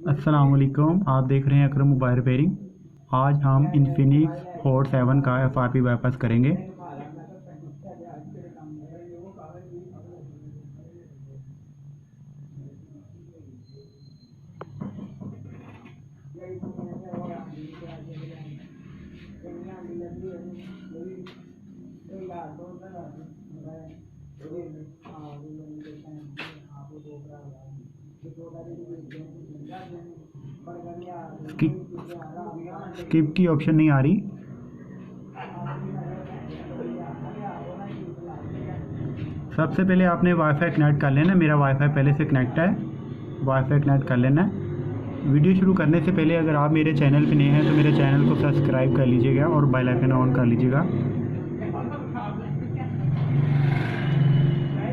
अस्सलाम वालेकुम, आप देख रहे हैं अकरम मोबाइल रिपेयरिंग। आज हम इन्फिनिक्स हॉट 7 का एफआरपी बाईपास करेंगे। स्किप की ऑप्शन नहीं आ रही। सबसे पहले आपने वाईफाई कनेक्ट कर लेना। मेरा वाईफाई पहले से कनेक्ट है, वाईफाई कनेक्ट कर लेना है। वीडियो शुरू करने से पहले अगर आप मेरे चैनल पे नए हैं तो मेरे चैनल को सब्सक्राइब कर लीजिएगा और बेल आइकन ऑन कर लीजिएगा।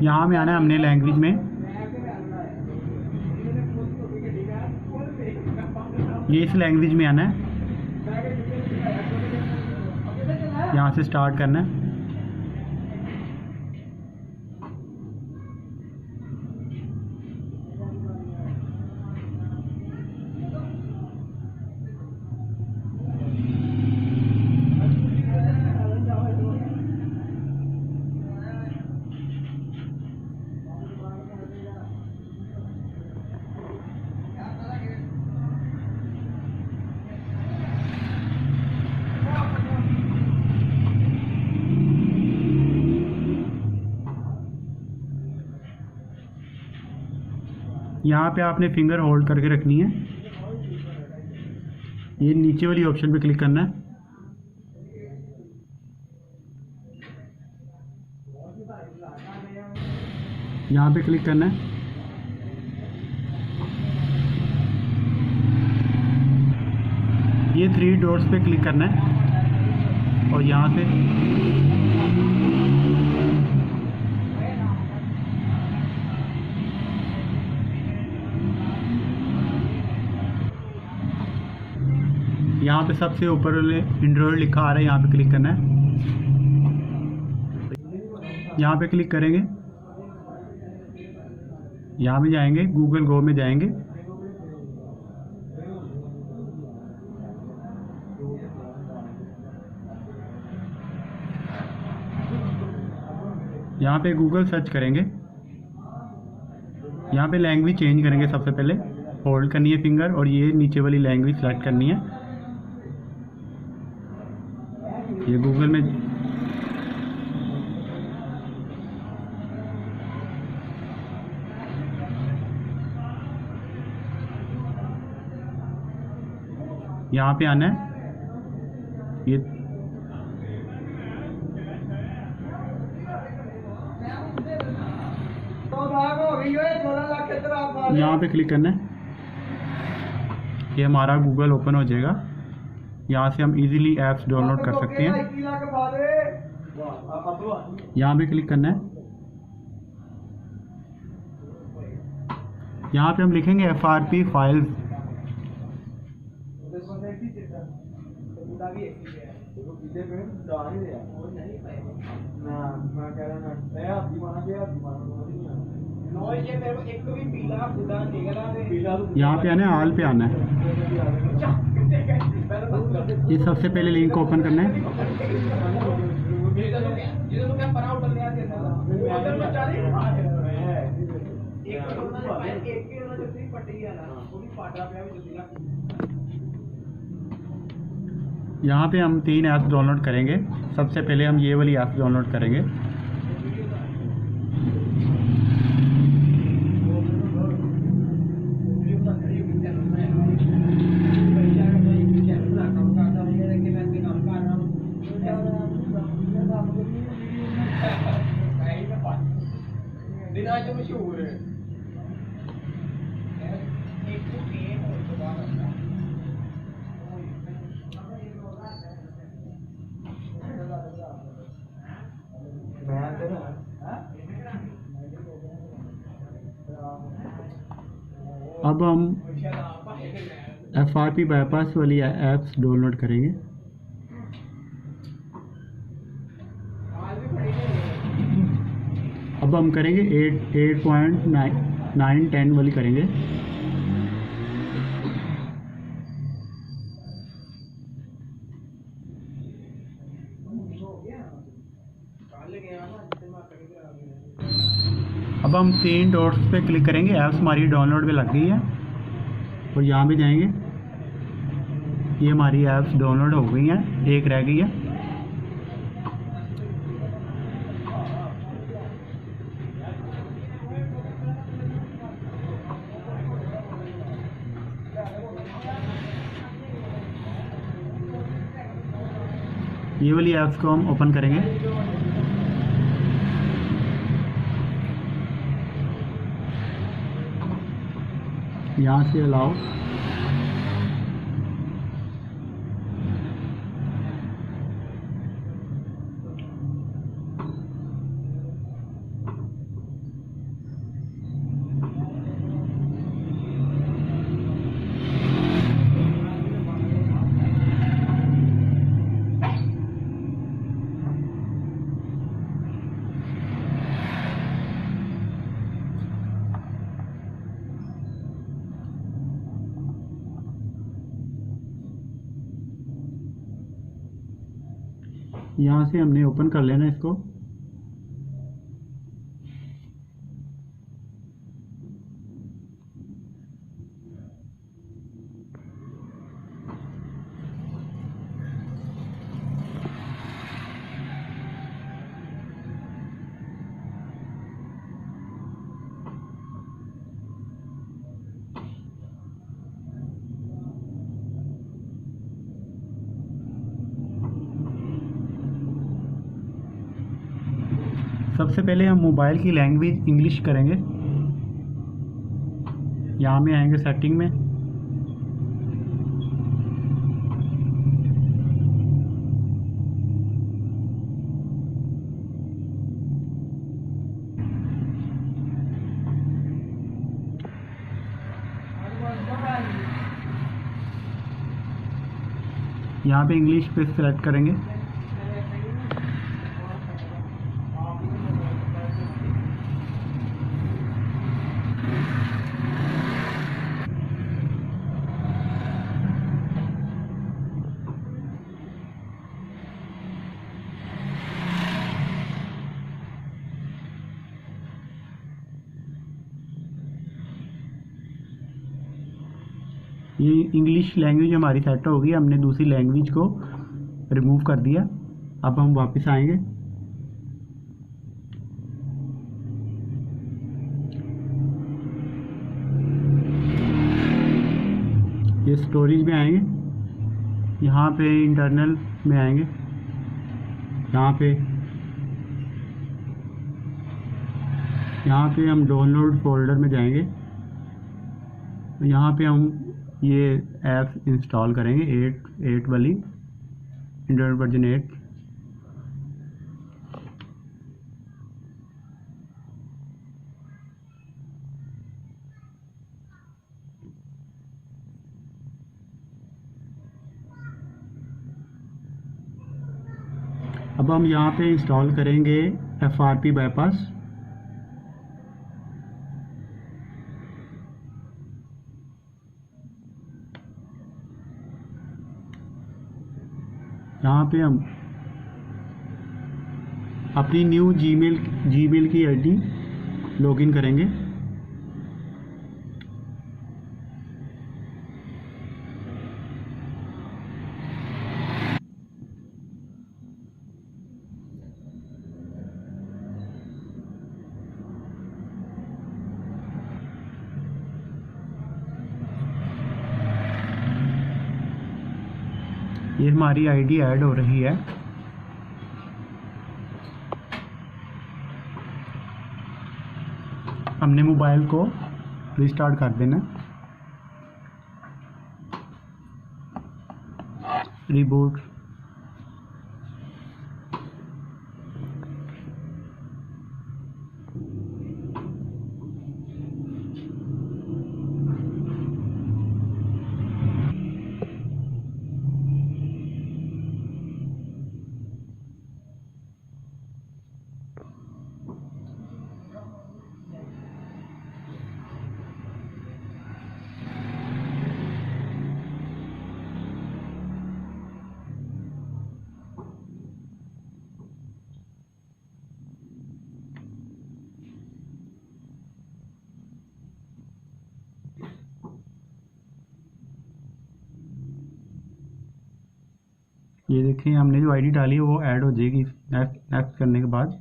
यहाँ में आना है हमने लैंग्वेज में, ये इस लैंग्वेज में आना है। यहाँ से स्टार्ट करना है। यहाँ पे आपने फिंगर होल्ड करके रखनी है। ये नीचे वाली ऑप्शन पे क्लिक करना है। यहाँ पे क्लिक करना है। ये 3 डॉट्स पे क्लिक करना है और यहाँ से यहाँ पे सबसे ऊपर एंड्रॉयड लिखा आ रहा है, यहाँ पे क्लिक करना है। यहाँ पे क्लिक करेंगे, यहाँ में जाएंगे, गूगल गो में जाएंगे। यहाँ पे गूगल सर्च करेंगे। यहाँ पे लैंग्वेज चेंज करेंगे। सबसे पहले होल्ड करनी है फिंगर और ये नीचे वाली लैंग्वेज सेलेक्ट करनी है। ये गूगल में यहाँ पे आना है। ये यहाँ पे क्लिक करना है। ये हमारा गूगल ओपन हो जाएगा। यहाँ से हम इजीली ऐप्स डाउनलोड कर सकते हैं। यहाँ पे क्लिक करना है। यहाँ पे हम लिखेंगे एफआरपी फाइल्स। यहाँ पे आना है, ऑल पे आना है। ये सबसे पहले लिंक ओपन करना है। यहाँ पे हम 3 ऐप्स डाउनलोड करेंगे। सबसे पहले हम ये वाली ऐप डाउनलोड करेंगे। मशहूर है। अब हम एफआरपी बाईपास वाली ऐप्स डाउनलोड करेंगे। अब हम करेंगे 8.9 10 वाली करेंगे। हम 3 डॉट्स पे क्लिक करेंगे, ऐप्स हमारी डाउनलोड पे लग गई है और यहाँ पे जाएंगे। ये हमारी ऐप्स डाउनलोड हो गई हैं, एक रह गई है। ये वाली ऐप्स को हम ओपन करेंगे। यहाँ से अलाउ, यहाँ से हमने ओपन कर लेना इसको। सबसे पहले हम मोबाइल की लैंग्वेज इंग्लिश करेंगे। यहाँ में आएंगे सेटिंग में, यहाँ पे इंग्लिश पे सेलेक्ट करेंगे। ये इंग्लिश लैंग्वेज हमारी सेट हो गई, हमने दूसरी लैंग्वेज को रिमूव कर दिया। अब हम वापस आएंगे, ये स्टोरेज में आएंगे, यहाँ पे इंटरनल में आएंगे, यहाँ पे हम डाउनलोड फोल्डर में जाएंगे। यहाँ पे हम ये ऐप इंस्टॉल करेंगे, 8 वाली, एंड्रॉइड वर्जन 8। अब हम यहाँ पे इंस्टॉल करेंगे FRP बाईपास। यहाँ पे हम अपनी न्यू जीमेल की आईडी लॉगिन करेंगे। ये हमारी आईडी ऐड हो रही है। हमने मोबाइल को रिस्टार्ट कर देना, रिबूट। ये देखिए हमने जो आईडी डाली है वो ऐड हो जाएगी नेक्स्ट नेक्स्ट करने के बाद।